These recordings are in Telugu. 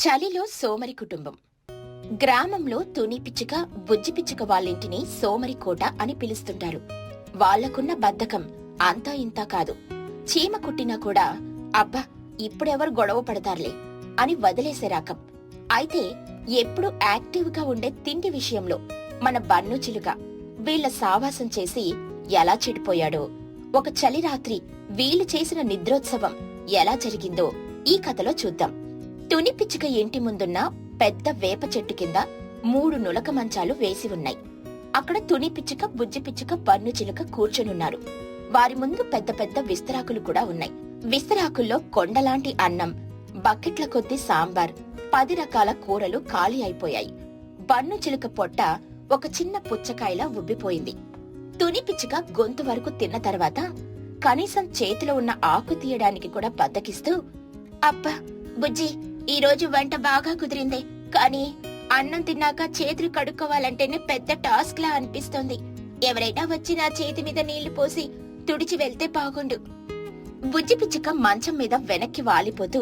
చలిలో సోమరి కుటుంబం. గ్రామంలో తుని పిచ్చుక, బుజ్జి పిచ్చుక వాళ్ళింటిని సోమరి కోట అని పిలుస్తుంటారు. వాళ్లకున్న బద్ధకం అంతా ఇంతా కాదు. చీమ కుట్టినా కూడా అబ్బా ఇప్పుడెవరు గొడవ పడతారులే అని వదిలేసే రకం. అయితే ఎప్పుడు యాక్టివ్ గా ఉండే తిండి విషయంలో మన బన్ను చిలుక వీళ్ల సావాసం చేసి ఎలా చెడిపోయాడో, ఒక చలి రాత్రి వీళ్లు చేసిన నిద్రోత్సవం ఎలా జరిగిందో ఈ కథలో చూద్దాం. తుని పిచ్చుక ఇంటి ముందున్న పెద్ద వేప చెట్టు కింద 3 నులక మంచాలు వేసి ఉన్నాయి. అక్కడ తుని పిచ్చుక, బుజ్జి పిచ్చుక, బన్ను చిలుక కూర్చొనున్నారు. వారి ముందు పెద్ద పెద్ద విస్తరాకులు కూడా ఉన్నాయి. విస్తరాకుల్లో కొండలాంటి అన్నం, బకెట్ల కొద్ది సాంబార్, 10 రకాల కూరలు ఖాళీ అయిపోయాయి. బన్ను చిలుక పొట్ట ఒక చిన్న పుచ్చకాయలా ఉబ్బిపోయింది. తుని పిచ్చుక గొంతు వరకు తిన్న తర్వాత కనీసం చేతిలో ఉన్న ఆకు తీయడానికి కూడా బద్దకిస్తూ, అబ్బా బుజ్జి, ఈ రోజు వంట బాగా కుదిరిందే, కానీ అన్నం తిన్నాక చేతులు కడుక్కోవాలంటేనే పెద్ద టాస్క్ లా అనిపిస్తోంది. ఎవరైనా వచ్చి నా చేతి మీద నీళ్లు పోసి తుడిచి వెళ్తే బాగుండు. బుజ్జి పిచ్చుక మంచం మీద వెనక్కి వాలిపోతూ,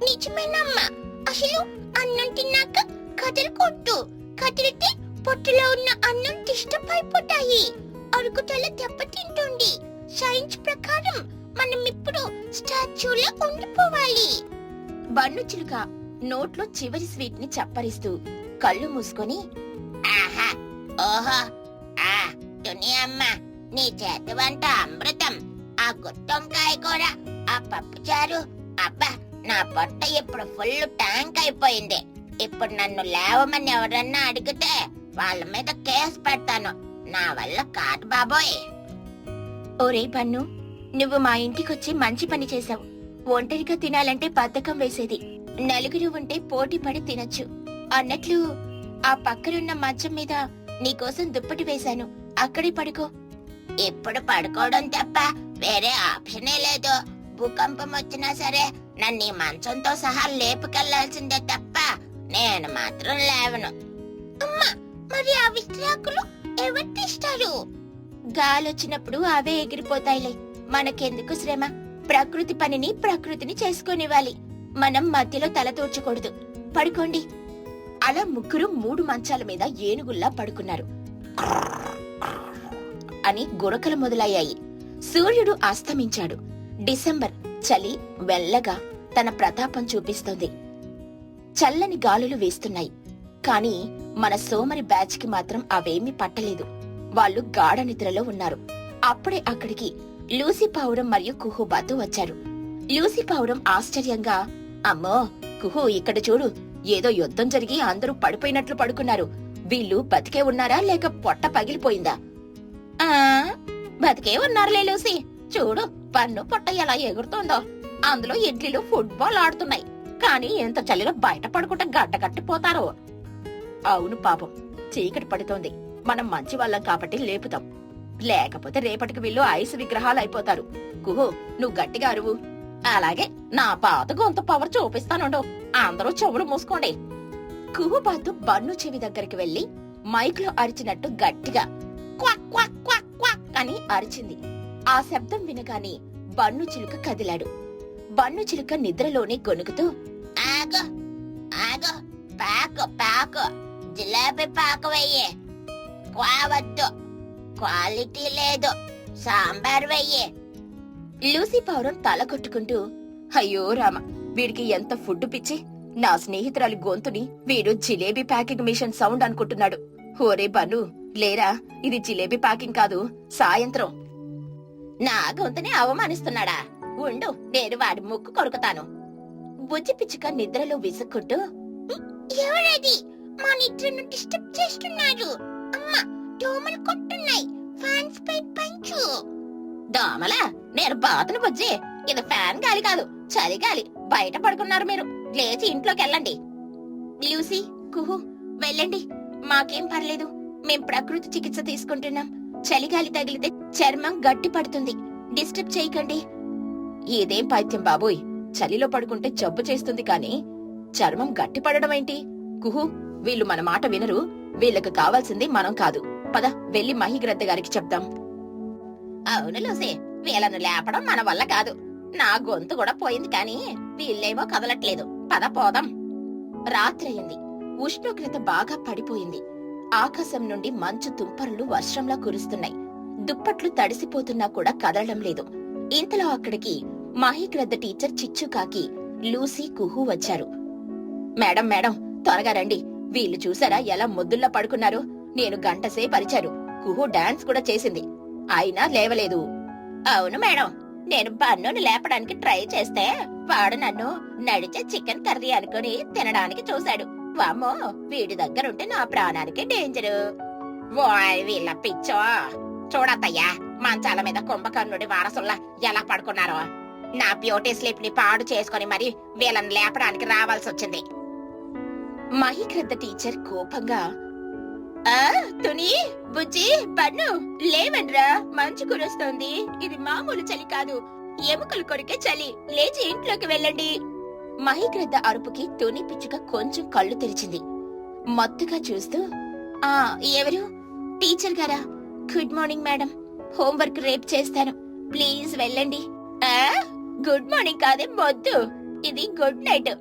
నిజమేనమ్మా, అసలు అన్నం తిన్నాక కదలకొట్టు, కదిలితే పొట్టులో ఉన్న అన్నం డిస్టర్బ్ అయిపోతాయి, అరుగుదల దెబ్బతింటుంది. సైన్స్ ప్రకారం మనం ఇప్పుడు స్టాచ్యూలో ఉండిపోవాలి. బన్ను చిలుక నోట్లో చివరి స్వీట్ ని చప్పరిస్తూ కళ్ళు మూసుకొని, ఆహా ఓహో ఆ తుని అమ్మ, నీ చేతి వంట అమృతం. ఆ గుత్తొంకాయ కూర, ఆ పప్పు చారు, అబ్బా నా పొట్ట ఇప్పుడు ఫుల్ ట్యాంక్ అయిపోయింది. ఇప్పుడు నన్ను లేవమని ఎవరన్నా అడిగితే వాళ్ళ మీద కేసు పెడతాను. నా వల్ల కాదు బాబోయ్. ఓరే బన్ను, నువ్వు మా ఇంటికొచ్చి మంచి పని చేశావు. ఒంటరిగా తినాలంటే బద్ధకం వేసేది. నలుగురు ఉంటే పోటీ పడి తినొచ్చు. అన్నట్లు ఆ పక్కనున్న మంచం మీద నీకోసం దుప్పటి వేశాను, అక్కడే పడుకో. ఇప్పుడు పడుకోవడం తప్ప వేరే ఆప్షనే లేదు. భూకంపం వచ్చినా సరే నన్ను ఈ మంచంతో సహా లేపుకెళ్లాల్సిందే తప్ప నేను మాత్రం లేవను. అమ్మా, మరి ఆ విస్తరాకులు ఎవరు తీస్తారు? గాలొచ్చినప్పుడు అవే ఎగిరిపోతాయిలే, మనకెందుకు శ్రమ? ప్రకృతి పనిని ప్రకృతిని చేసుకొనివ్వాలి. మనం మధ్యలో తల తూర్చకూడదు. పడుకోండి. అలా ముగ్గురు 3 మంచాల మీద ఏనుగుల్లా పడుకున్నారు. అని గురకలు మొదలయ్యాయి. సూర్యుడు అస్తమించాడు. డిసెంబర్ చలి వెల్లగా తన ప్రతాపం చూపిస్తోంది. చల్లని గాలులు వేస్తున్నాయి. కాని మన సోమరి బ్యాచ్ కి మాత్రం అవేమీ పట్టలేదు. వాళ్ళు గాఢ నిద్రలో ఉన్నారు. అప్పుడే అక్కడికి లూసీ పావురం మరియు కుహు బాతు వచ్చారు. లూసీ పావురం ఆశ్చర్యంగా, అమ్మో కుహు, ఇక్కడ చూడు, ఏదో యుద్ధం జరిగి అందరూ పడిపోయినట్లు పడుకున్నారు. వీళ్ళు బతికే ఉన్నారా లేక పొట్ట పగిలిపోయిందా? ఆ బతికే ఉన్నారులే లూసీ, చూడు పన్ను పొట్ట ఎలా ఎగురుతోందో. అందులో ఇడ్లీలు ఫుట్బాల్ ఆడుతున్నాయి. కానీ ఎంత చలిలో బయట పడుకుంటే గడ్డ కట్టిపోతారో. అవును పాపం, చీకటి పడుతోంది. మనం మంచి వాళ్ళం కాబట్టి లేపుతాం, లేకపోతే రేపటికి వీళ్ళు ఐస్ విగ్రహాలు అయిపోతారు. కుహు, నువ్వు గట్టిగా అరువు. అలాగే, నా పాత గొంతు పవర్ చూపిస్తానుండు. అందరూ చెవులు మూసుకోండి. కుహు బాతు బన్ను చెవి దగ్గరికి వెళ్లి మైక్ లో అరిచినట్టు గట్టిగా క్వాక్ క్వాక్ క్వాక్ క్వాక్ అని అరిచింది. ఆ శబ్దం వినగానే బన్ను చిలుక కదిలాడు. బన్ను చిలుక నిద్రలోనే గొనుకుతూ, ఆగు ఆగు, పాకు పాకు, జిలేబీ పాకు వెయ్యి. క్వావద్దు, క్వాలిటీ లేదు, సాంబార్ వెయ్యి. లూసీ పావురం తల కొట్టుకుంటూ, అయ్యో రామ, వీడికి ఎంత ఫుడ్ పిచ్చి. నా స్నేహితురాలి గొంతుని వీడు జిలేబీ ప్యాకింగ్ మిషన్ సౌండ్ అనుకుంటున్నాడు. ఓరే బన్ను, లేరా, ఇది జిలేబీ ప్యాకింగ్ కాదు, సాయంత్రం. నా గొంతుని అవమానిస్తున్నాడా? ఉండు, నేను వాడి ముక్కు కొరుకుతాను. బుజ్జి పిచ్చుక నిద్రలో విసుక్కుంటూ, ఎవరది? మా నిద్రను డిస్టర్బ్ చేస్తున్నారు. అమ్మా, దోమలు కొట్టున్నాయి, ఫ్యాన్స్ పై పంచు. దోమలా? నేను బాతును బుజ్జి, ఇది ఫ్యాన్ గాలి కాదు, చలి గాలి. బయట పడుకున్నారు మీరు, లేచి ఇంట్లోకి వెళ్ళండి. లూసీ, కుహు, వెళ్ళండి, మాకేం పర్లేదు. మేం ప్రకృతి చికిత్స తీసుకుంటున్నాం. చలిగాలి తగిలితే చర్మం గట్టి పడుతుంది, డిస్టర్బ్ చేయకండి. ఇదేం పైత్యం బాబోయ్, చలిలో పడుకుంటే జబ్బు చేస్తుంది కానీ చర్మం గట్టి పడడం ఏంటి? కుహు, వీళ్ళు మన మాట వినరు. వీళ్ళకు కావాల్సింది మనం కాదు. పద, వెళ్లి మహిగ్రద్ద గారికి చెప్తాం. అవును లూసీ, వీళ్ళను లేపడం మన వల్ల కాదు. నా గొంతు కూడా పోయింది కానీ వీళ్ళేమో కదలట్లేదు. పద పోదాం. రాత్రయింది. ఉష్ణోగ్రత బాగా పడిపోయింది. ఆకాశం నుండి మంచు తుంపరులు వర్షంలా కురుస్తున్నాయి. దుప్పట్లు తడిసిపోతున్నా కూడా కదలడం లేదు. ఇంతలో అక్కడికి మహీగ్రద్ద టీచర్ చిచ్చుకాకి, లూసీ, కుహు వచ్చారు. మేడం మేడం, త్వరగా రండి. వీళ్ళు చూసారా ఎలా మొద్దుల్లా పడుకున్నారు? నేను గంటసేపు అరిచారు. కుహు డాన్స్ కూడా చేసింది, అయినా లేవలేదు. అవును మేడం, నేను బన్నును లేపడానికి ట్రై చేస్తే వాడు నన్ను నడిచే చికెన్ కర్రీ అనుకుని తినడానికి చూశాడు. వామ్మో, వీడి దగ్గరుంటే నా ప్రాణానికి డేంజరు. వాయ్ వీళ్ళ పిచ్చో! చూడత్తయ్యా, మంచాల మీద కుంభకర్ణుడి వారసుల్లా ఎలా పడుకున్నారో. నా బ్యూటీ స్లీప్ ని పాడు చేసుకుని మరి వీళ్ళని లేపడానికి రావాల్సి వచ్చింది. మహీగ్రద్ద టీచర్ కోపంగా, తుని, బుజ్జి, బన్ను, లేవండ్రా, మంచు కురుస్తోంది. ఇది మామూలు చలి కాదు, ఎముకలు కొరికే చలి. లేచి ఇంట్లోకి వెళ్ళండి. మహీగ్రద్ద అరుపుకి తుని పిచ్చుక కొంచెం కళ్ళు తెరిచింది. మత్తుగా చూస్తూ, ఎవరు? టీచర్ గారా? గుడ్ మార్నింగ్ మేడం, హోంవర్క్ రేపు చేస్తాను, ప్లీజ్ వెళ్ళండి. గుడ్ మార్నింగ్ కాదే మొద్దు, ఇది గుడ్ నైట్.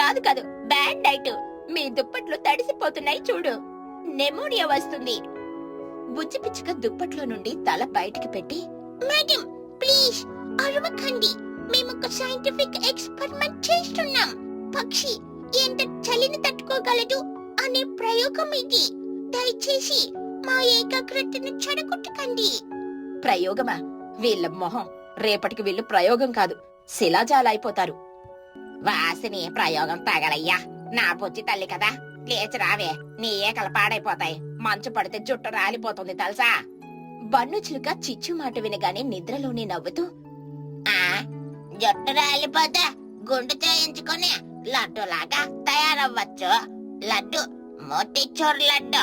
కాదు కాదు, బ్యాడ్ నైట్. మీ దుప్పట్లు తడిసిపోతున్నాయి చూడు, నెమోనియా వస్తుంది. బుజ్జి పిచ్చుక దుప్పట్లో నుండి తల బయటికి పెట్టి, మేడం ప్లీజ్ అరవకండి, మేమొక సైంటిఫిక్ ఎక్స్పెరిమెంట్ చేస్తున్నాం. పక్షి ఎంత చలిని తట్టుకోగలదు అనే ప్రయోగం ఇది. దయచేసి మా ఏకాగ్రతను చెడగొట్టకండి. ప్రయోగమా? వీళ్ళ మొహం, రేపటికి వీళ్ళు ప్రయోగం కాదు, శిలాజాలైపోతారు. వాసిని ప్రయోగం తగలయ్యా, నా బుజ్జి తల్లి కదా. లేచి రావే, నీ ఏకలు పాడైపోతాయి. మంచు పడితే జుట్టు రాలిపోతుంది తెలుసా. బన్ను చిలుక చిచ్చు మాట వినగానే నిద్రలోనే నవ్వుతూ, జుట్టు రాలిపోతే గుండు చేయించుకుని లడ్డులాగా తయారవ్వచ్చు. లడ్డు, మోతిచూర్ లడ్డు.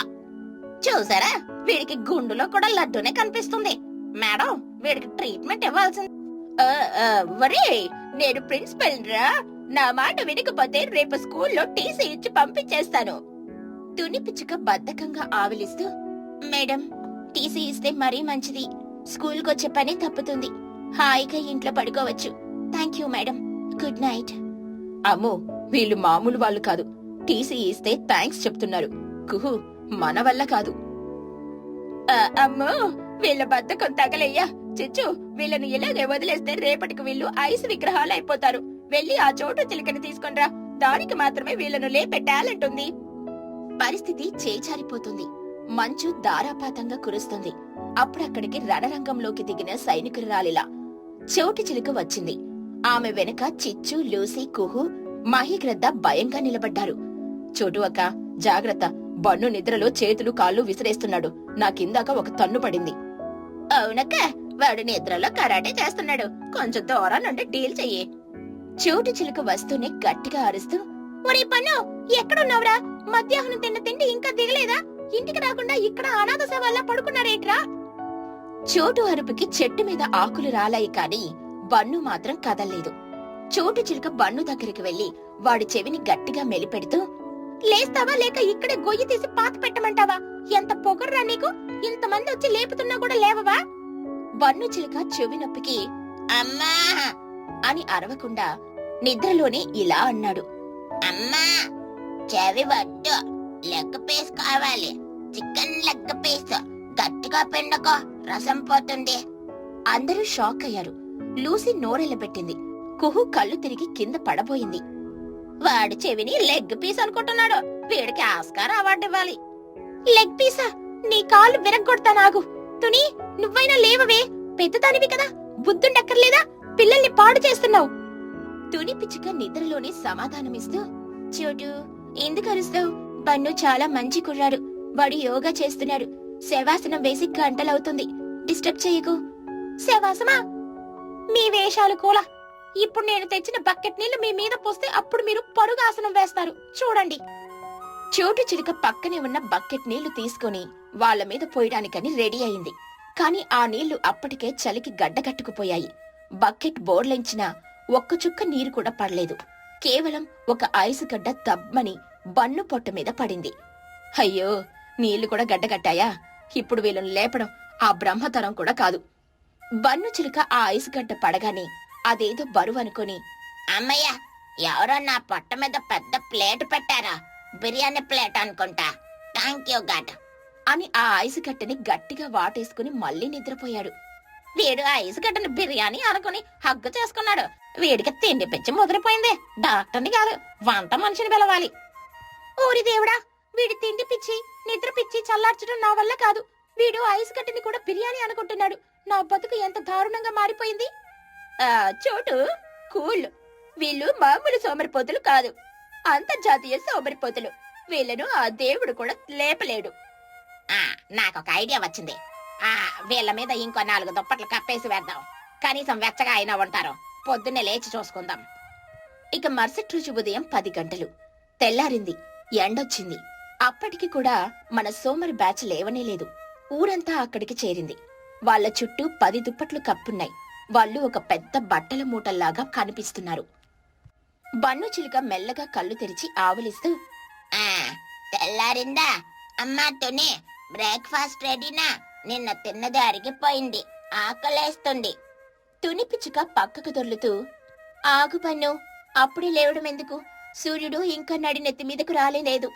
చూసారా, వీడికి గుండులో కూడా లడ్డూనే కనిపిస్తుంది. మేడం, వీడికి ట్రీట్మెంట్ ఇవ్వాల్సింది. వరే, నేను ప్రిన్సిపల్ రా. నా మాట వినకపోతే రేపు స్కూల్లో టీసీ ఇచ్చి పంపించేస్తాను. తుని పిచ్చుక బద్ధకంగా ఆవిలిస్తూ, మేడం టీసీ ఇస్తే మరీ మంచిది. స్కూల్కి వచ్చే పని తప్పుతుంది. హాయిగా ఇంట్లో పడుకోవచ్చు. Thank you madam, good night. అమ్మో, వీళ్ళు మామూలు వాళ్ళు కాదు. టీసీ ఇస్తే థ్యాంక్స్ చెప్తున్నారు. కుహు, మన వల్ల కాదు. అమ్మో, వీళ్ళ బద్ధకం తగలయ్యా. చిచ్చు, వీళ్ళని ఇలాగే వదిలేస్తే రేపటికి వీళ్ళు ఐస్ విగ్రహాలు అయిపోతారు. వెళ్ళి ఆ చోటు చిలుకని తీసుకొనిరా, దానికి మాత్రమే వీళ్ళను లేపే టాలెంట్ ఉంది. పరిస్థితి చేజారిపోతుంది. మంచు ధారాపాతంగా కురుస్తుంది. అప్పుడక్కడికి రణరంగంలోకి దిగిన సైనికురాలిలా చోటు చిలుక వచ్చింది. ఆమె వెనక చిచ్చు, లూసీ, కుహు, మహీగ్రద్ద భయంగా నిలబడ్డారు. చోటు అక్క, జాగ్రత్త, బన్ను నిద్రలో చేతులు కాళ్ళు విసిరేస్తున్నాడు. నాకిందాక ఒక తన్ను పడింది. అవునక్క, వాడు నిద్రలో కరాటే చేస్తున్నాడు. కొంచెం దూరం నుండి డీల్ చెయ్యి. చోటు చిలుక వస్తూనే గట్టిగా అరుస్తూ, ఒరే పన్ను, ఎక్కడున్నావురా? మధ్యాహ్నం తిన్న తిండి ఇంకా దిగలేదా? ఇంటికి రాకుండా ఇక్కడ అనాథ శవాల్లా పడుకున్నారేంట్రా? చోటు అరుపుకి చెట్టు మీద ఆకులు రాలాయి కాని బన్ను మాత్రం కదల్లేదు. చోటు చిలుక బన్ను దగ్గరికి వెళ్లి వాడి చెవిని గట్టిగా మెలిపెడుతూ, లేస్తావా లేక ఇక్కడే గొయ్యి తీసి పాతి పెట్టమంటావా? ఎంత పొగర్రా నీకు! ఇంతమంది వచ్చి లేపుతున్నా కూడా లేవవా? బన్ను చిలుక చెవి నొప్పికి అమ్మా అని అరవకుండా నిద్రలోనే ఇలా అన్నాడు, అమ్మా చెవి వద్దు, లెగ్ పీస్ కావాలి. చికెన్ లెగ్ పీస్, గట్టిగా పిండకో, రసం పోతుంది. అందరూ షాక్ అయ్యారు. లూసీ నోరెళ్ళబెట్టింది. కుహు కళ్ళు తిరిగి కింద పడబోయింది. వాడి చెవిని లెగ్ పీస్ అనుకుంటున్నాడు. వీడికి ఆస్కార్ అవార్డు ఇవ్వాలి. Leg Pisa? నీ కాలు విరగ్గొడతానాగు. తుని, నువ్వైనా లేవవే, పెద్దదానివి కదా, బుద్ధుండక్కర్లేదా? పిల్లల్ని పాడు చేస్తున్నావు. తుని పిచ్చుక నిద్రలోనే సమాధానమిస్తూ, చోటు ఎందుకు అరుస్తావు? బన్ను చాలా మంచి కుర్రాడు. వాడు యోగా చేస్తున్నాడు. శవాసనం వేసి గంటలవుతుంది. డిస్టర్బ్ చెయ్యకు. శవాసమా? మీ వేషాలు కూడా. ఇప్పుడు నేను తెచ్చిన బకెట్ నీళ్లు మీ మీద పోస్తే అప్పుడు మీరు పరుగాసనం వేస్తారు. చూడండి. చోటు చిలుక పక్కనే ఉన్న బకెట్ నీళ్లు తీసుకుని వాళ్ల మీద పోయడానికని రెడీ అయింది. కాని ఆ నీళ్లు అప్పటికే చలికి గడ్డగట్టుకుపోయాయి. బకెట్ బోర్లించినా ఒక్క చుక్క నీరు కూడా పడలేదు. కేవలం ఒక ఐసు గడ్డ దబ్బని బన్ను పొట్ట మీద పడింది. అయ్యో, నీళ్లు కూడా గడ్డగట్టాయా? ఇప్పుడు వీళ్ళను లేపడం ఆ బ్రహ్మతరం కూడా కాదు. బన్ను చిలుక ఆ ఐసుగడ్డ పడగానే అదేదో బరువు అనుకుని, అమ్మయ్య ఎవరో నా పొట్ట మీద పెద్ద ప్లేట్ పెట్టారా, బిర్యానీ ప్లేట్ అనుకుంటా. థ్యాంక్ యూ గాడ్ అని ఆ ఐసు గడ్డని గట్టిగా వాటేసుకుని మళ్ళీ నిద్రపోయాడు. వీడు ఆ ఐసు గడ్డని బిర్యానీ అనుకుని హగ్గు చేసుకున్నాడు. వీడికి తిండి పిచ్చి ముదిరిపోయింది. డాక్టర్ని కాదు, వంట మనిషిని పిలవాలి. ఓరి దేవుడా, వీడి తిండి పిచ్చి నిద్ర పిచ్చి చల్లార్చడం నా వల్ల కాదు. వీడు ఐసు గడ్డని కూడా బిర్యానీ అనుకుంటున్నాడు. నా బతుకు ఎంత దారుణంగా మారిపోయింది. చోటు కూల్. వీళ్ళు మామూలు సోమరిపోతులు కాదు, అంతర్జాతీయ సోమరిపోతులు. వీళ్ళను ఆ దేవుడు కూడా లేపలేడు. నాకొక ఐడియా వచ్చింది. వీళ్ళ మీద ఇంకో 4 దుప్పట్లు కప్పేసి వేద్దాం. కనీసం వెచ్చగా అయినా ఉంటారు. పొద్దున్నే లేచి చూసుకుందాం. ఇక మరుసటి రోజు ఉదయం 10 గంటలు తెల్లారింది. ఎండొచ్చింది. అప్పటికి కూడా మన సోమరి బ్యాచ్ లేవనే లేదు. ఊరంతా అక్కడికి చేరింది. వాళ్ల చుట్టూ 10 దుప్పట్లు కప్పున్నాయి. వాళ్ళు ఒక పెద్ద బట్టల మూటల్లాగా కనిపిస్తున్నారు. బన్ను చిలుక మెల్లగా కళ్ళు తెరిచి ఆవలిస్తూ, తెల్లారిందా అమ్మా తుని? బ్రేక్ఫాస్ట్ రెడీనా? నిన్న తిన్నది అరిగిపోయింది, ఆకలేస్తుంది. తుని పిచ్చుక పక్కకు దొర్లుతూ, ఆగు పన్ను, అప్పుడే లేవడం ఎందుకు? సూర్యుడు ఇంకా నడినెత్తి మీదకు రాలేదు.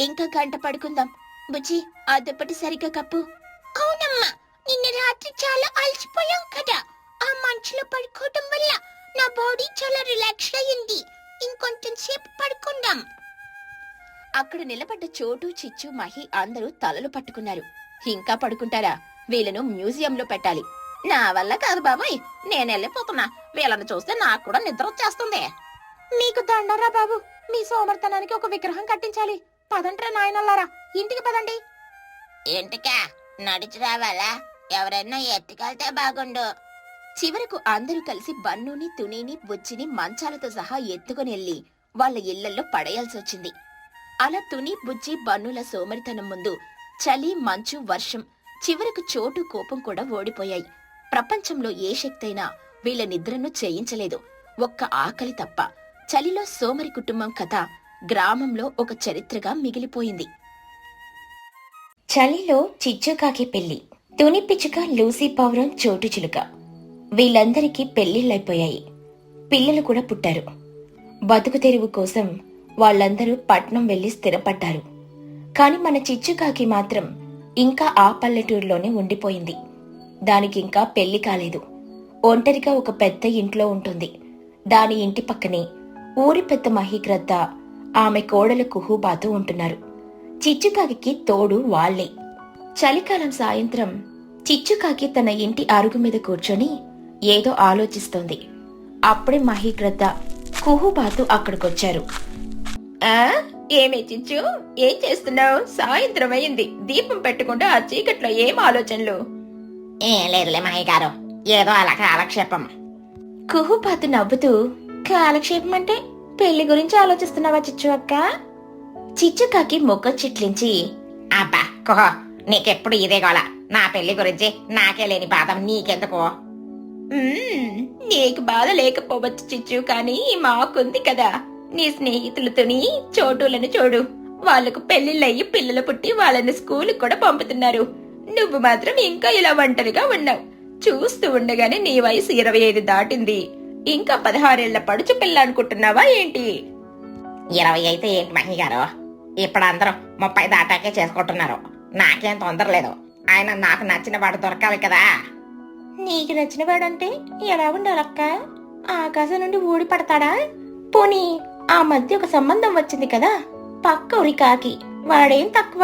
ఇంకా గంట పడుకుందాం. బుజ్జి, ఆ దుప్పటి సరిగ్గా కప్పు. అవునమ్మా, నిన్న రాత్రి చాలా అలసిపోయాం కదా. ఆ మంచులో పడుకోవటం వల్ల నా బాడీ చాలా రిలాక్స్ అయ్యింది. ఇంకొంచెం సేపు పడుకుందాం. అక్కడ నిలబడ్డ చోటు, చిచ్చు, మహి అందరూ తలలు పట్టుకున్నారు. ఇంకా పడుకుంటారా? వీళ్ళను మ్యూజియంలో పెట్టాలి. నా వల్ల కాదు బాబాయ్, నేను వెళ్ళిపోతున్నా. వీళ్ళని చూస్తే నాకు కూడా నిద్ర వచ్చేస్తుంది. మీకు దండరా బాబు, మీ సోమర్తనానికి ఒక విగ్రహం కట్టించాలి. పదంట్రా నాయనల్లారా, ఇంటికి పదండి. ఇంటికా? నడిచి రావాలా? ఎవరైనా ఎత్తుకెళ్తే బాగుండు. చివరకు అందరూ కలిసి బన్నుని, తునిని, బుజ్జిని మంచాలతో సహా ఎత్తుకుని వెళ్లి వాళ్ళ ఇళ్లల్లో పడేయాల్సొచ్చింది. అలా తుని, బుజ్జి, బన్నుల సోమరితనం ముందు చలి, మంచు, వర్షం, చివరకు చోటు, కోపం కూడా ఓడిపోయాయి. ప్రపంచంలో ఏ శక్తైనా వీళ్ళ నిద్రను చేయించలేదు, ఒక్క ఆకలి తప్ప. చలిలో సోమరి కుటుంబం కథ గ్రామంలో ఒక చరిత్రగా మిగిలిపోయింది. చలిలో చిచ్చుకాకి పెళ్లి. తుని పిచ్చుక, లూసీ పావురం, చోటు చిలుక వీళ్ళందరికీ పెళ్లిళ్ళైపోయాయి. పిల్లలు కూడా పుట్టారు. బతుకు తెరువు కోసం వాళ్ళందరూ పట్నం వెళ్లి స్థిరపడ్డారు. కాని మన చిచ్చుకాకి మాత్రం ఇంకా ఆ పల్లెటూరులోనే ఉండిపోయింది. దానికింకా పెళ్లి కాలేదు. ఒంటరిగా ఒక పెద్ద ఇంట్లో ఉంటుంది. దాని ఇంటి పక్కనే ఊరి పెద్ద మహిగ్రద్ద, ఆమె కోడలు కుహుబాతు ఉంటున్నారు. చిచ్చుకాకి తోడు వాళ్లే. చలికాలం సాయంత్రం చిచ్చుకాకి తన ఇంటి అరుగు మీద కూర్చొని ఏదో ఆలోచిస్తోంది. అప్పుడే మహిగ్రద్ద, కుహుబాతు అక్కడికొచ్చారు. ఏమే చిచ్చు, ఏం చేస్తున్నావు? సాయంత్రం అయింది, దీపం పెట్టుకుంటూ ఆ చీకట్లో ఏం ఆలోచనలు? ఏం లేదులే మహిగారు, ఏదో అలా కాలక్షేపం. కుహుబాతు నవ్వుతూ, కాలక్షేపం అంటే పెళ్లి గురించి ఆలోచిస్తున్నావా చిచ్చు అక్క? చిచ్చుకాకి మొక్క చిట్లించి, అబ్బా కుహ, నీకెప్పుడు ఇదే గోళ. నా పెళ్లి గురించి నాకే లేని బాధ నీకెందుకో? నీకు బాధ లేకపోవచ్చు చిచ్చు, కానీ మాకుంది కదా. నీ స్నేహితులతోని చోటులను చూడు, వాళ్లకు పెళ్లిళ్ళయ్యి పిల్లలు పుట్టి వాళ్ళని స్కూల్ కూడా పంపుతున్నారు. నువ్వు మాత్రం ఇంకా ఇలా ఒంటరిగా ఉన్నావు. చూస్తూ ఉండగానే నీ వయసు 25 దాటింది. ఇంకా 16 ఏళ్ల పడుచు పిల్ల అనుకుంటున్నావా ఏంటి? 20 అయితే ఏంటి మహిగారు, ఇప్పుడు అందరూ 30 దాటాకే చేసుకుంటున్నారు. నాకేం తొందర లేదు. ఆయన నాకు నచ్చిన వాడు దొరకాలి కదా. నీకు నచ్చిన వాడంటే ఎలా ఉండాలక్క? ఆకాశం నుండి ఊడి పడతాడా? పోనీ ఆ మధ్య ఒక సంబంధం వచ్చింది కదా, పక్క ఊరి కాకి, వాడేం తక్కువ?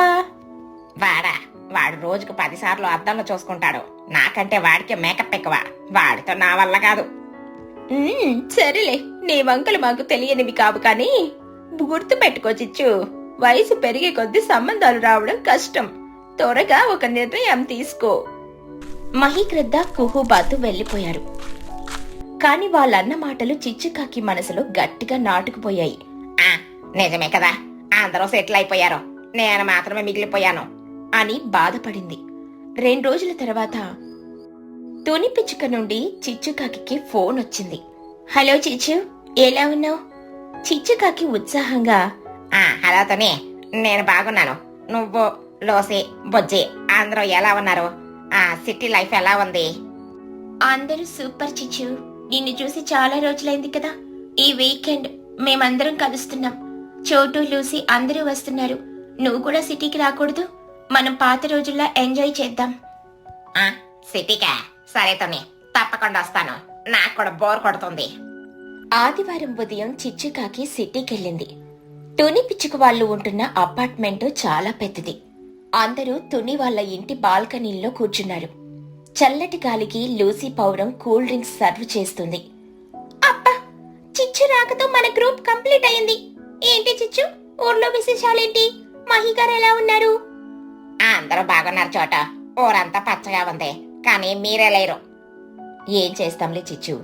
వాడు రోజుకు 10 సార్లు అద్దంలో చూసుకుంటాడు. నాకంటే వాడికి మేకప్ ఎక్కువ. వాడితో నా వల్ల కాదు. సరేలే, నీ వంకలు మాకు తెలియనివి కావు, కానీ గుర్తు పెట్టుకోచిచ్చు, వయసు పెరిగే కొద్దీ సంబంధాలు రావడం కష్టం. త్వరగా ఒక నిర్ణయం తీసుకో. మహిగ్రద్ద, కుహుబాతు వెళ్లిపోయారు. కాని వాళ్ళన్న మాటలు చిచ్చుకాకి మనసులో గట్టిగా నాటుకుపోయాయి. నిజమే కదా, అందరూ సెటిల్ అయిపోయారు, నేను మాత్రమే మిగిలిపోయాను అని బాధపడింది. 2 రోజుల తర్వాత తుని పిచ్చుక నుండి చిచ్చుకాకి ఫోన్ వచ్చింది. హలో చిచ్చు, ఎలా ఉన్నావు? చిచ్చుకాకి ఉత్సాహంగా, హలో తుని, నేను బాగున్నాను. నువ్వు, లోసి, బొజ్జి అందరూ ఎలా ఉన్నారు? సిటీ లైఫ్ ఎలా ఉంది? అందరూ సూపర్ చిచ్చు. నిన్ను చూసి చాలా రోజులైంది కదా. ఈ వీకెండ్ మేమందరం కలుస్తున్నాం. చోటు, లూసీ అందరూ వస్తున్నారు. నువ్వు కూడా సిటీకి రాకూడదు? మనం పాత రోజుల్లో ఎంజాయ్ చేద్దాం. సిటీకా? సరే తోని, తప్పకుండా వస్తాను. నాకు కూడా బోర్ కొడుతుంది. ఆదివారం ఉదయం చిచ్చుకాకి సిటీకెళ్ళింది. తుని పిచ్చుక వాళ్ళు ఉంటున్న అపార్ట్మెంటు చాలా పెద్దది. అందరూ తుని వాళ్ళ ఇంటి బాల్కనీల్లో కూర్చున్నారు. చల్లటి గాలికి లూసీ పౌరం కూల్ డ్రింక్స్ సర్వ్ చేస్తుంది. అబ్బా, చిచ్చు రాకతో మన గ్రూప్ కంప్లీట్ అయింది. ఏంటి చిచ్చు, ఊర్లో విశేషాలేంటి? మహిగారు ఎలా ఉన్నారు? అందరూ బాగున్నారు చోట. ఊరంతా పచ్చగా ఉంది, కానీ మీరే లేరు. ఏం చేస్తాంలే చిచ్చు,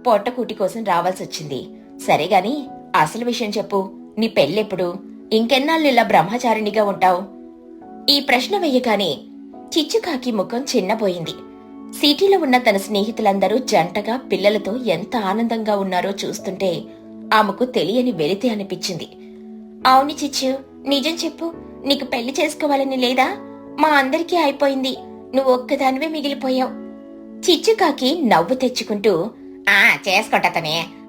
పొట్టకూటి కోసం రావాల్సొచ్చింది. సరేగాని అసలు విషయం చెప్పు. నీ పెళ్ళెప్పుడు? ఇంకెన్నాళ్ళు ఇలా బ్రహ్మచారిణిగా ఉంటావు? ఈ ప్రశ్న వెయ్యగానే చిచ్చుకాకి ముఖం చిన్నపోయింది. సిటీలో ఉన్న తన స్నేహితులందరూ జంటగా పిల్లలతో ఎంత ఆనందంగా ఉన్నారో చూస్తుంటే ఆమెకు తెలియని వెలితి అనిపించింది. అవును చిచ్చు, నిజం చెప్పు. నీకు పెళ్లి చేసుకోవాలని లేదా? మా అందరికీ అయిపోయింది, నువ్వు ఒక్కదానివే మిగిలిపోయావు. చిచ్చుకాకి నవ్వు తెచ్చుకుంటూ, చేసుకుంటా.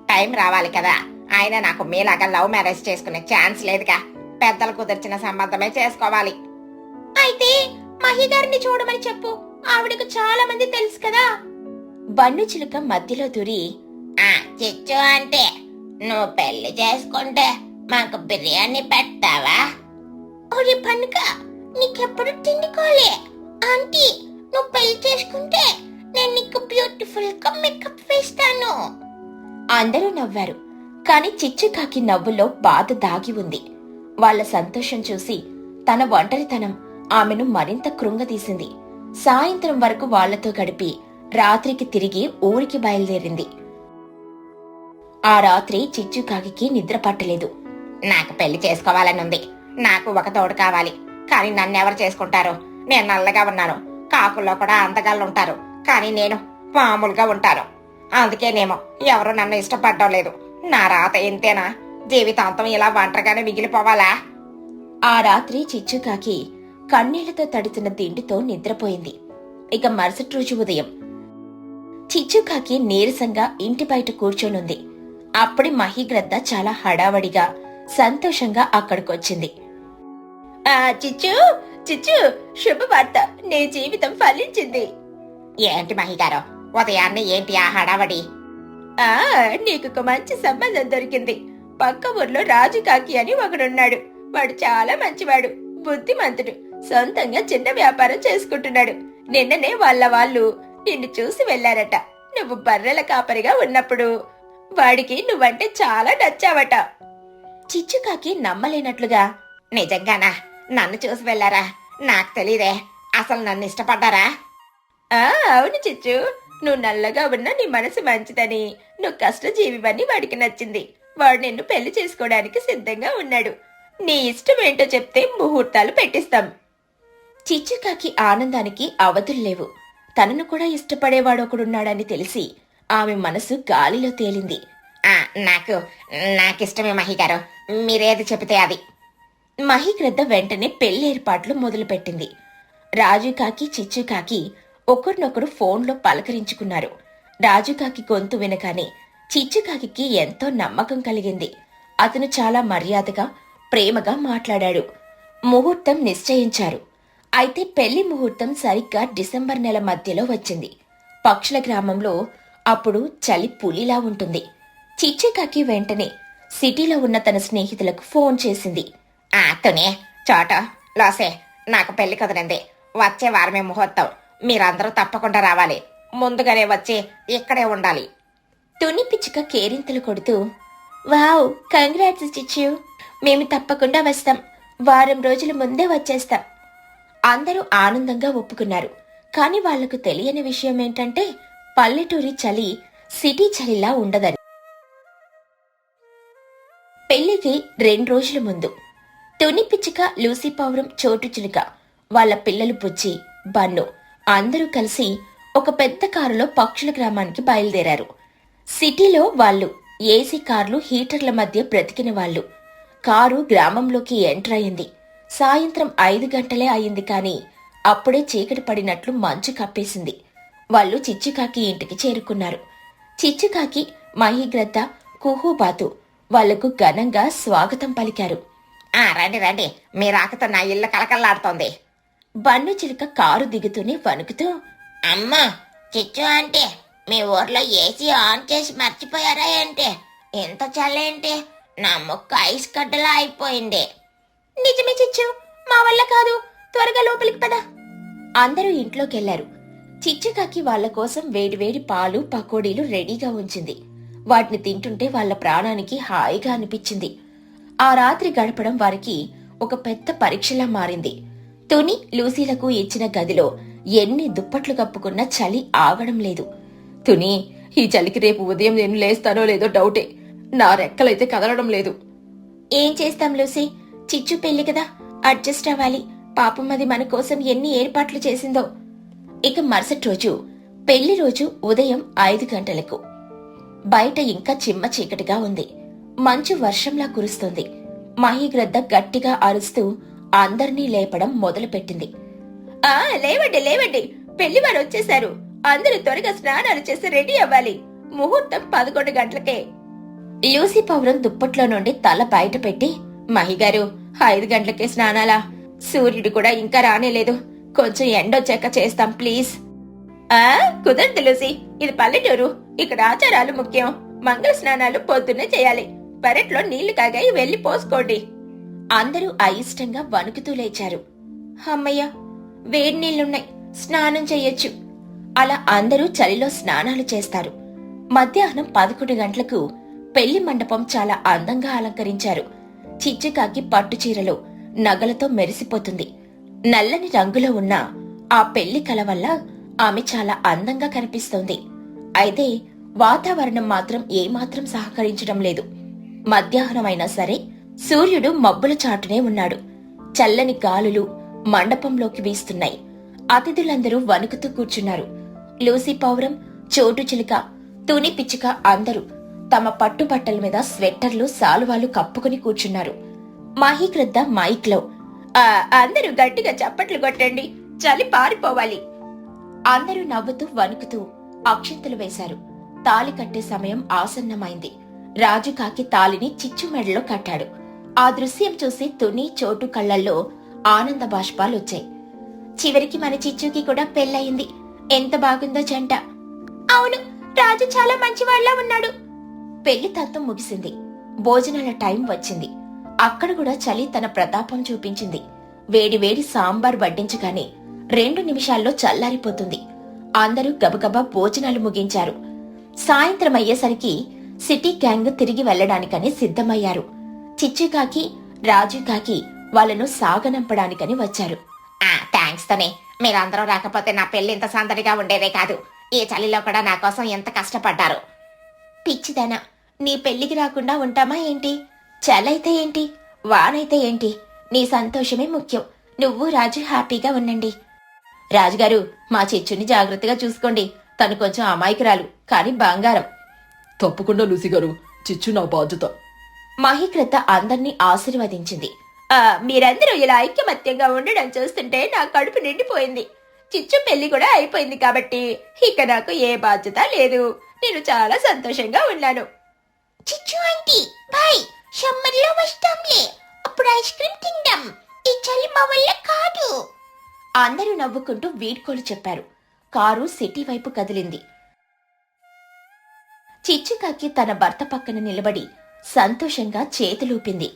టైం రావాలి కదా. ఆయన నాకు మీలాగా లవ్ మ్యారేజ్ చేసుకునే ఛాన్స్ లేదుగా. పెద్దలు కుదిర్చిన సంబంధమే చేసుకోవాలి. అయితే మహిగారిని చూడమని చెప్పు, ఆవిడకు చాలా మంది తెలుసు కదా. బన్ను చిలుక మధ్యలో దూరి, చిచ్చు అంటే నువ్వు పెళ్లి చేసుకుంటే మాకు బిర్యానీ పెడతావా? ఒరే పన్నుక, నీకెప్పుడు తిండికోలే. ఆంటీ, నువ్వు పెళ్లి చేసుకుంటే నేను నీకు బ్యూటిఫుల్ గా మేకప్ వేస్తాను. అందరూ నవ్వారు. కాని చిచ్చుకాకి నవ్వులో బాధ దాగి ఉంది. వాళ్ళ సంతోషం చూసి తన ఒంటరితనం ఆమెను మరింత కృంగదీసింది. సాయంత్రం వరకు వాళ్లతో గడిపి రాత్రికి తిరిగి ఊరికి బయలుదేరింది. ఆ రాత్రి చిచ్చుకాకి నిద్ర పట్టలేదు. నాకు పెళ్లి చేసుకోవాలనుంది. నాకు ఒక తోడు కావాలి. కానీ నన్నెవరు చేసుకుంటారు? నేను నల్లగా ఉన్నాను. కాకుల్లో కూడా అందగాళ్ళుంటారు, కానీ నేను మామూలుగా ఉంటాను. అందుకేనేమో ఎవరు నన్ను ఇష్టపడడం లేదు. నా రాత ఇంతేనా? జీవితాంతం ఇలా ఒంటరిగానే మిగిలిపోవాలా? ఆ రాత్రి చిచ్చుకాకి కన్నీళ్లతో తడుతున్న దిండుతో నిద్రపోయింది. ఇక మరుసటి రోజు ఉదయం చిచ్చుకాకి నీరసంగా ఇంటి బయట కూర్చొనుంది. అప్పుడే మహిగ్రద్ద చాలా హడావడిగా సంతోషంగా అక్కడికొచ్చింది. చిచ్చు చిచ్చు, శుభవార్త, నీ జీవితం ఫలించింది. ఏంటి మహిగారు, ఉదయాన్నే ఏంటి ఆ హడావడి? నీకు మంచి సంబంధం దొరికింది. పక్క ఊర్లో రాజుకాకి అని ఒకడున్నాడు. వాడు చాలా మంచివాడు, బుద్ధిమంతుడు, సొంతంగా చిన్న వ్యాపారం చేసుకుంటున్నాడు. నిన్ననే వాళ్ళు నిన్ను చూసి వెళ్లారట. నువ్వు బర్రెల కాపరిగా ఉన్నప్పుడు వాడికి నువ్వంటే చాలా నచ్చావట. చిచ్చుకాకి నమ్మలేనట్లుగా, నిజంగానా? నన్ను చూసి వెళ్లారా? నాకు తెలీదే. అసలు నన్ను ఇష్టపడ్డారా? అవును చిచ్చు, నువ్వు నల్లగా ఉన్నా నీ మనసు మంచిదని, నువ్వు కష్టజీవివని వాడికి నచ్చింది. వాడు నిన్ను పెళ్లి చేసుకోవడానికి సిద్ధంగా ఉన్నాడు. నీ ఇష్టమేంటో చెప్తే ముహూర్తాలు పెట్టిస్తాం. చిచ్చుకాకి ఆనందానికి అవధుల్లేవు. తనను కూడా ఇష్టపడేవాడొకడున్నాడని తెలిసి ఆమె మనసు గాలిలో తేలింది. నాకిష్టమే మహిగారు, మీరేది చెబితే అది. మహిగ్రద్ద వెంటనే పెళ్లి ఏర్పాట్లు మొదలుపెట్టింది. రాజుకాకి చిచ్చుకాకి ఒకరినొకరు ఫోన్లో పలకరించుకున్నారు. రాజుకాకి గొంతు వినగానే చిచ్చుకాకి ఎంతో నమ్మకం కలిగింది. అతను చాలా మర్యాదగా, ప్రేమగా మాట్లాడాడు. ముహూర్తం నిశ్చయించారు. అయితే పెళ్లి ముహూర్తం సరిగ్గా డిసెంబర్ నెల మధ్యలో వచ్చింది. పక్షుల గ్రామంలో అప్పుడు చలి పులిలా ఉంటుంది. చిచ్చుకాకి వెంటనే సిటీలో ఉన్న తన స్నేహితులకు ఫోన్ చేసింది. తుని, చోట, లోసే, నాకు పెళ్లి కుదిరింది. వచ్చే వారమే ముహూర్తం. మీరందరూ తప్పకుండా రావాలి. ముందుగానే వచ్చి ఇక్కడే ఉండాలి. తుని పిచ్చుక కేరింతలు కొడుతూ, వావ్, కంగ్రాట్స్ చిచ్చు, మేము తప్పకుండా వస్తాం. వారం రోజుల ముందే వచ్చేస్తాం. అందరూ ఆనందంగా ఒప్పుకున్నారు. కాని వాళ్లకు తెలియని విషయం ఏంటంటే పల్లెటూరి చలి సిటీ చలిలా ఉండదని. పెళ్లికి 2 రోజుల ముందు తుని పిచ్చుక, లూసీ పౌరం, చోటు చిలుక, వాళ్ల పిల్లలు పుచ్చి, బన్ను అందరూ కలిసి ఒక పెద్ద కారులో పక్షుల గ్రామానికి బయలుదేరారు. సిటీలో వాళ్ళు ఏసీ కార్లు, హీటర్ల మధ్య బ్రతికిన వాళ్ళు. కారు గ్రామంలోకి ఎంటర్ అయింది. సాయంత్రం 5 గంటలే అయింది. కాని అప్పుడే చీకటి పడినట్లు మంచు కప్పేసింది. వాళ్ళు చిచ్చుకాకి ఇంటికి చేరుకున్నారు. చిచ్చుకాకి, మహిగ్రద్ద, కుహుబాతు వాళ్లకు ఘనంగా స్వాగతం పలికారు. రండి రండి, మీ రాకతో నా ఇల్లు కలకల్లాడుతోంది. బన్ను చిలుక కారు దిగుతూనే వణుకుతూ, అమ్మా చిచ్చు అంటే మీ ఊర్లో ఏసీ ఆన్ చేసి మర్చిపోయారా ఏంటి? ఎంత చల్లేంటి? నా ముక్క ఐస్ కడ్డలా అయిపోయింది. నిజమే చిచ్చు, మా వల్ల కాదు, త్వరగా లోపలికి పద. అందరూ ఇంట్లోకెళ్లారు. చిచ్చుకాకి వాళ్ల కోసం వేడివేడి పాలు పకోడీలు రెడీగా ఉంచింది. వాటిని తింటుంటే వాళ్ల ప్రాణానికి హాయిగా అనిపించింది. ఆ రాత్రి గడపడం వారికి ఒక పెద్ద పరీక్షలా మారింది. తుని లూసీలకు ఇచ్చిన గదిలో ఎన్ని దుప్పట్లు కప్పుకున్నా చలి ఆగడం లేదు. తుని, ఈ చలికి రేపు ఉదయం నేను లేస్తానో లేదో డౌటే. నా రెక్కలైతే కదలడం లేదు. ఏం చేస్తాం లూసీ, చిచ్చు పెళ్లి కదా, అడ్జస్ట్ అవ్వాలి. పాపం అది మన కోసం ఎన్ని ఏర్పాట్లు చేసిందో. ఇక మరుసటి రోజు పెళ్లి రోజు ఉదయం 5 గంటలకు. బయట ఇంకా చిమ్మ చీకటిగా ఉంది. మంచు వర్షంలా కురుస్తుంది. మహీగ్రద్ద గట్టిగా అరుస్తూ అందర్నీ లేపడం మొదలుపెట్టింది. లేవండి లేవండి, పెళ్లివారు వచ్చేశారు. అందరూ త్వరగా స్నానాలు చేసి రెడీ అవ్వాలి. ముహూర్తం 11 గంటలకే. లూసీ పౌరం దుప్పట్లో నుండి తల బయట పెట్టి, మహిగారు 5 గంటలకే స్నానాలా? సూర్యుడు కూడా ఇంకా రానేలేదు. కొంచెం ఎండొచ్చాక చేస్తాం ప్లీజ్. కుదరదు లూసీ, ఇది పల్లెటూరు. ఇక్కడ ఆచారాలు ముఖ్యం. మంగళ స్నానాలు పొద్దున్నే చేయాలి. పెరట్లో నీళ్లు కాగాయి, వెళ్లి పోసుకోండి. అందరూ అయిష్టంగా వణుకుతూ లేచారు. అమ్మయ్య, వేడి నీళ్లున్నాయి, స్నానం చెయ్యొచ్చు. అలా అందరూ చలిలో స్నానాలు చేస్తారు. మధ్యాహ్నం 11 గంటలకు పెళ్లి మండపం చాలా అందంగా అలంకరించారు. చిచ్చుకాకి పట్టుచీరలో నగలతో మెరిసిపోతుంది. నల్లని రంగులో ఉన్న ఆ పెళ్లి కల వల్ల ఆమె చాలా అందంగా కనిపిస్తోంది. అయితే వాతావరణం మాత్రం ఏమాత్రం సహకరించడం లేదు. మధ్యాహ్నమైనా సరే సూర్యుడు మబ్బుల చాటునే ఉన్నాడు. చల్లని గాలులు మండపంలోకి వీస్తున్నాయి. అతిథులందరూ వణుకుతూ కూర్చున్నారు. లూసీ పౌరం, చోటు చిలుక, తుని పిచ్చుక అందరూ తమ పట్టుబట్టల మీద స్వెట్టర్లు సాలువాలు కప్పుకుని కూర్చున్నారు. మహీగ్రద్ద మైక్లో, అందరూ గట్టిగా చప్పట్లు కొట్టండి, చలి పారిపోవాలి. అందరూ నవ్వుతూ వణుకుతూ అక్షింతలు వేశారు. తాళి కట్టే సమయం ఆసన్నమైంది. రాజుకాకి తాళిని చిచ్చు మెడలో కట్టాడు. ఆ దృశ్యం చూసి తుని, చోటు కళ్లల్లో ఆనంద బాష్పాలొచ్చాయి. చివరికి మన చిచ్చుకి కూడా పెళ్ళయింది. ఎంత బాగుందో జంట. అవును, రాజు చాలా మంచివాళ్లా ఉన్నాడు. పెళ్లి తత్వం ముగిసింది. భోజనాల టైం వచ్చింది. అక్కడ కూడా చలి తన ప్రతాపం చూపించింది. వేడి వేడి సాంబార్ వడ్డించగానే 2 నిమిషాల్లో చల్లారిపోతుంది. అందరూ గబగబా భోజనాలు ముగించారు. సాయంత్రం అయ్యేసరికి సిటీ గ్యాంగ్ తిరిగి వెళ్లడానికని సిద్ధమయ్యారు. చిచ్చుకాకి, రాజుకాకి వాళ్లను సాగనంపడానికని వచ్చారు. థ్యాంక్స్ తనే, మీరందరూ రాకపోతే నా పెళ్లి ఇంత సందడిగా ఉండేదే కాదు. ఈ చలిలో కూడా నా కోసం ఎంత కష్టపడ్డారు. పిచ్చిదానా, నీ పెళ్లికి రాకుండా ఉంటామా ఏంటి? చలైతే ఏంటి, వానైతే ఏంటి, నీ సంతోషమే ముఖ్యం. నువ్వు రాజు హ్యాపీగా ఉండండి. రాజుగారు, మా చిచ్చుని జాగ్రత్తగా చూసుకోండి. తను కొంచెం అమాయకురాలు, కాని బంగారం. తప్పకుండా లూసీ గారు, చిచ్చు నా బాధ్యత. మహీగ్రద్ద అందర్నీ ఆశీర్వదించింది. మీరందరూ ఇలా ఐక్యమత్యంగా ఉండడం చూస్తుంటే నా కడుపు నిండిపోయింది. చిచ్చు పెళ్లి కూడా అయిపోయింది కాబట్టి ఇక నాకు ఏ బాధ్యత లేదు. నేను చాలా సంతోషంగా ఉన్నాను. చిచ్చు ఆంటీ, బాయ్. సమ్మర్లో వస్తాంలే, అప్పుడు ఐస్ క్రీమ్ తిందాం. ఈ చలి మా వల్ల కాదు. అందరూ నవ్వుకుంటూ వీడ్కోలు చెప్పారు. కారు సిటీ వైపు కదిలింది. చిచ్చుకాకి తన భర్త పక్కన నిలబడి సంతోషంగా చేతులూపింది.